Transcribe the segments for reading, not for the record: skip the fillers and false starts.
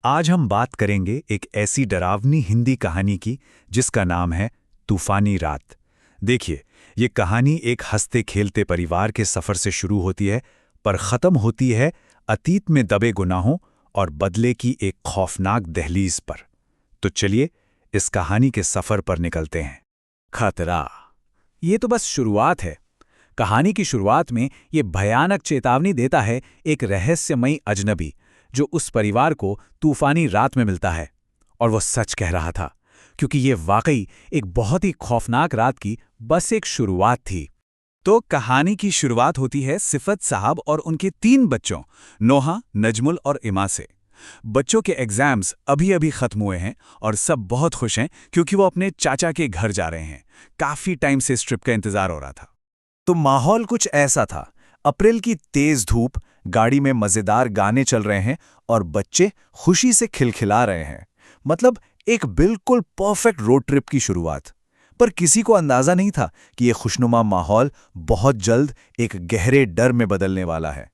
आज हम बात करेंगे एक ऐसी डरावनी हिंदी कहानी की जिसका नाम है तूफानी रात। देखिए, ये कहानी एक हंसते खेलते परिवार के सफ़र से शुरू होती है, पर ख़त्म होती है अतीत में दबे गुनाहों और बदले की एक खौफनाक दहलीज पर। तो चलिए इस कहानी के सफ़र पर निकलते हैं। खतरा। ये तो बस शुरुआत है। कहानी की शुरुआत में ये भयानक चेतावनी देता है एक रहस्यमयी अजनबी जो उस परिवार को तूफानी रात में मिलता है। और वो सच कह रहा था, क्योंकि ये वाकई एक बहुत ही खौफनाक रात की बस एक शुरुआत थी। तो कहानी की शुरुआत होती है सिफत साहब और उनके 3 बच्चों नोहा, नजमुल और इमा से। बच्चों के एग्जाम्स अभी अभी खत्म हुए हैं और सब बहुत खुश हैं क्योंकि वो अपने चाचा के घर जा रहे हैं। काफी टाइम से इस ट्रिप का इंतजार हो रहा था। तो माहौल कुछ ऐसा था। अप्रैल की तेज धूप, गाड़ी में मजेदार गाने चल रहे हैं और बच्चे खुशी से खिलखिला रहे हैं। मतलब एक बिल्कुल परफेक्ट रोड ट्रिप की शुरुआत। पर किसी को अंदाजा नहीं था कि ये खुशनुमा माहौल बहुत जल्द एक गहरे डर में बदलने वाला है।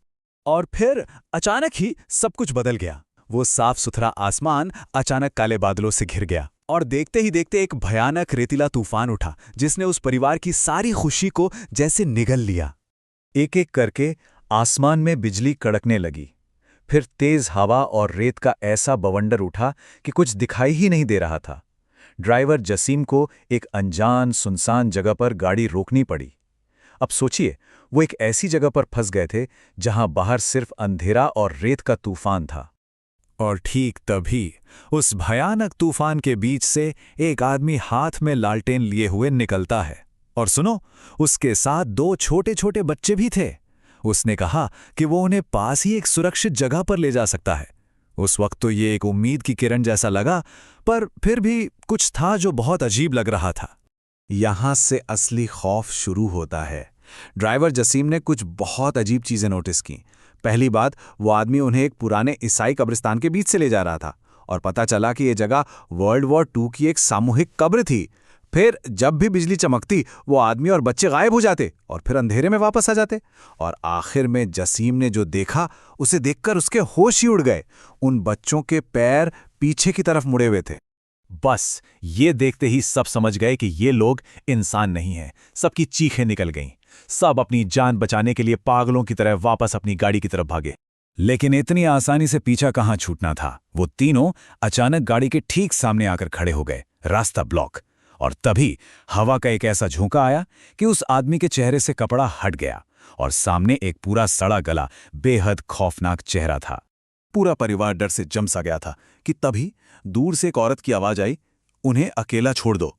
और फिर अचानक ही सब कुछ बदल गया। वो साफ सुथरा आसमान अचानक काले बादलों से घिर गया और देखते ही देखते एक भयानक रेतीला तूफान उठा जिसने उस परिवार की सारी खुशी को जैसे निगल लिया। एक एक करके आसमान में बिजली कड़कने लगी। फिर तेज हवा और रेत का ऐसा बवंडर उठा कि कुछ दिखाई ही नहीं दे रहा था। ड्राइवर जसीम को एक अनजान सुनसान जगह पर गाड़ी रोकनी पड़ी। अब सोचिए, वो एक ऐसी जगह पर फंस गए थे जहां बाहर सिर्फ अंधेरा और रेत का तूफान था। और ठीक तभी उस भयानक तूफान के बीच से एक आदमी हाथ में लालटेन लिए हुए निकलता है। और सुनो, उसके साथ 2 छोटे छोटे बच्चे भी थे। उसने कहा कि वो उन्हें पास ही एक सुरक्षित जगह पर ले जा सकता है। उस वक्त तो ये एक उम्मीद की किरण जैसा लगा, पर फिर भी कुछ था जो बहुत अजीब लग रहा था। यहां से असली खौफ शुरू होता है। ड्राइवर जसीम ने कुछ बहुत अजीब चीजें नोटिस की। पहली बात, वो आदमी उन्हें एक पुराने ईसाई कब्रिस्तान के बीच से ले जा रहा था और पता चला कि यह जगह वर्ल्ड वॉर 2 की एक सामूहिक कब्र थी। फिर जब भी बिजली चमकती, वो आदमी और बच्चे गायब हो जाते और फिर अंधेरे में वापस आ जाते। और आखिर में जसीम ने जो देखा, उसे देखकर उसके होश ही उड़ गए। उन बच्चों के पैर पीछे की तरफ मुड़े हुए थे। बस ये देखते ही सब समझ गए कि ये लोग इंसान नहीं हैं। सबकी चीखें निकल गईं। सब अपनी जान बचाने के लिए पागलों की तरह वापस अपनी गाड़ी की तरफ भागे। लेकिन इतनी आसानी से पीछा कहाँ छूटना था। वो तीनों अचानक गाड़ी के ठीक सामने आकर खड़े हो गए, रास्ता ब्लॉक। और तभी हवा का एक ऐसा झोंका आया कि उस आदमी के चेहरे से कपड़ा हट गया और सामने एक पूरा सड़ा गला, बेहद खौफनाक चेहरा था। पूरा परिवार डर से जम सा गया था कि तभी दूर से एक औरत की आवाज आई, उन्हें अकेला छोड़ दो।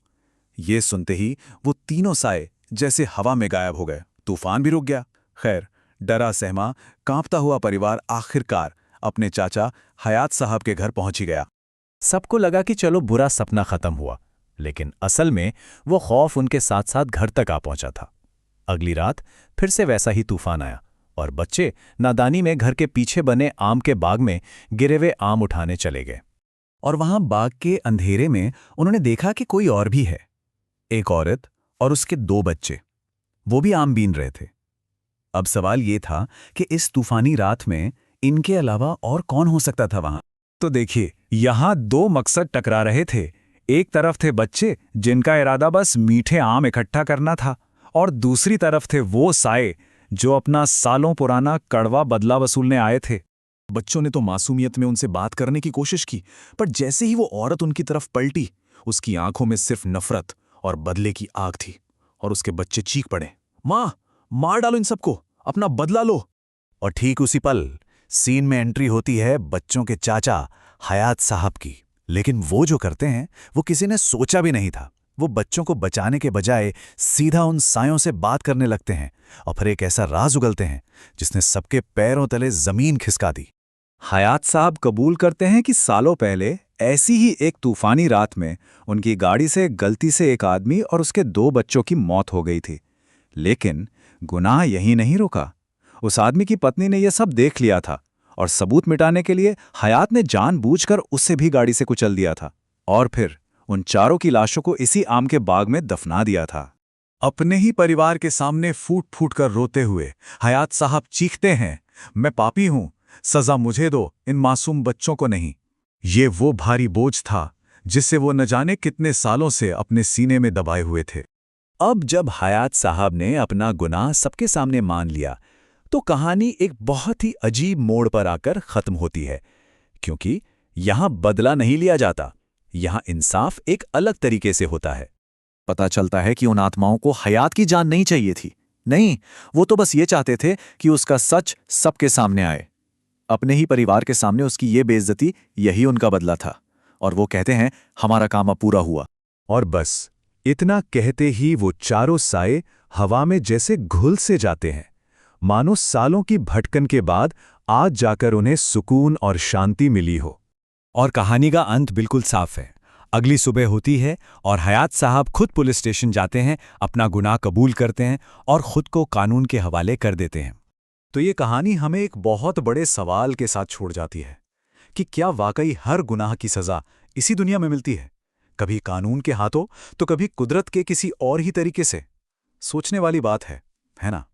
ये सुनते ही वो तीनों साए जैसे हवा में गायब हो गए। तूफान भी रुक गया। खैर, डरा सहमा कांपता हुआ परिवार आखिरकार अपने चाचा हयात साहब के घर पहुंच ही गया। सबको लगा कि चलो बुरा सपना खत्म हुआ, लेकिन असल में वो खौफ उनके साथ साथ घर तक आ पहुंचा था। अगली रात फिर से वैसा ही तूफान आया और बच्चे नादानी में घर के पीछे बने आम के बाग में गिरे हुए आम उठाने चले गए। और वहां बाग के अंधेरे में उन्होंने देखा कि कोई और भी है। एक औरत और उसके 2 बच्चे, वो भी आम बीन रहे थे। अब सवाल ये था कि इस तूफानी रात में इनके अलावा और कौन हो सकता था वहां। तो देखिए, यहां 2 मकसद टकरा रहे थे। एक तरफ थे बच्चे जिनका इरादा बस मीठे आम इकट्ठा करना था, और दूसरी तरफ थे वो साए जो अपना सालों पुराना कड़वा बदला वसूलने आए थे। बच्चों ने तो मासूमियत में उनसे बात करने की कोशिश की, पर जैसे ही वो औरत उनकी तरफ पलटी, उसकी आंखों में सिर्फ नफरत और बदले की आग थी। और उसके बच्चे चीख पड़े, मां, मार डालो इन सबको, अपना बदला लो। और ठीक उसी पल सीन में एंट्री होती है बच्चों के चाचा हयात साहब की। लेकिन वो जो करते हैं वो किसी ने सोचा भी नहीं था। वो बच्चों को बचाने के बजाय सीधा उन सायों से बात करने लगते हैं और फिर एक ऐसा राज उगलते हैं जिसने सबके पैरों तले जमीन खिसका दी। हयात साहब कबूल करते हैं कि सालों पहले ऐसी ही एक तूफानी रात में उनकी गाड़ी से गलती से एक आदमी और उसके 2 बच्चों की मौत हो गई थी। लेकिन गुनाह यहीं नहीं रुका। उस आदमी की पत्नी ने यह सब देख लिया था और सबूत मिटाने के लिए हयात ने जानबूझकर उसे भी गाड़ी से कुचल दिया था और फिर उन चारों की लाशों को इसी आम के बाग में दफना दिया था। अपने ही परिवार के सामने फूट फूट कर रोते हुए हयात साहब चीखते हैं, मैं पापी हूं, सजा मुझे दो, इन मासूम बच्चों को नहीं। ये वो भारी बोझ था जिससे वो न जाने कितने सालों से अपने सीने में दबाए हुए थे। अब जब हयात साहब ने अपना गुनाह सबके सामने मान लिया, तो कहानी एक बहुत ही अजीब मोड़ पर आकर खत्म होती है, क्योंकि यहां बदला नहीं लिया जाता, यहां इंसाफ एक अलग तरीके से होता है। पता चलता है कि उन आत्माओं को हयात की जान नहीं चाहिए थी। नहीं, वो तो बस ये चाहते थे कि उसका सच सबके सामने आए। अपने ही परिवार के सामने उसकी ये बेइज्जती, यही उनका बदला था। और वो कहते हैं, हमारा काम अब पूरा हुआ। और बस इतना कहते ही वो चारों साए हवा में जैसे घुल से जाते हैं, मानो सालों की भटकन के बाद आज जाकर उन्हें सुकून और शांति मिली हो। और कहानी का अंत बिल्कुल साफ है। अगली सुबह होती है और हयात साहब खुद पुलिस स्टेशन जाते हैं, अपना गुनाह कबूल करते हैं और खुद को कानून के हवाले कर देते हैं। तो ये कहानी हमें एक बहुत बड़े सवाल के साथ छोड़ जाती है कि क्या वाकई हर गुनाह की सज़ा इसी दुनिया में मिलती है, कभी कानून के हाथों तो कभी कुदरत के किसी और ही तरीके से? सोचने वाली बात है ना?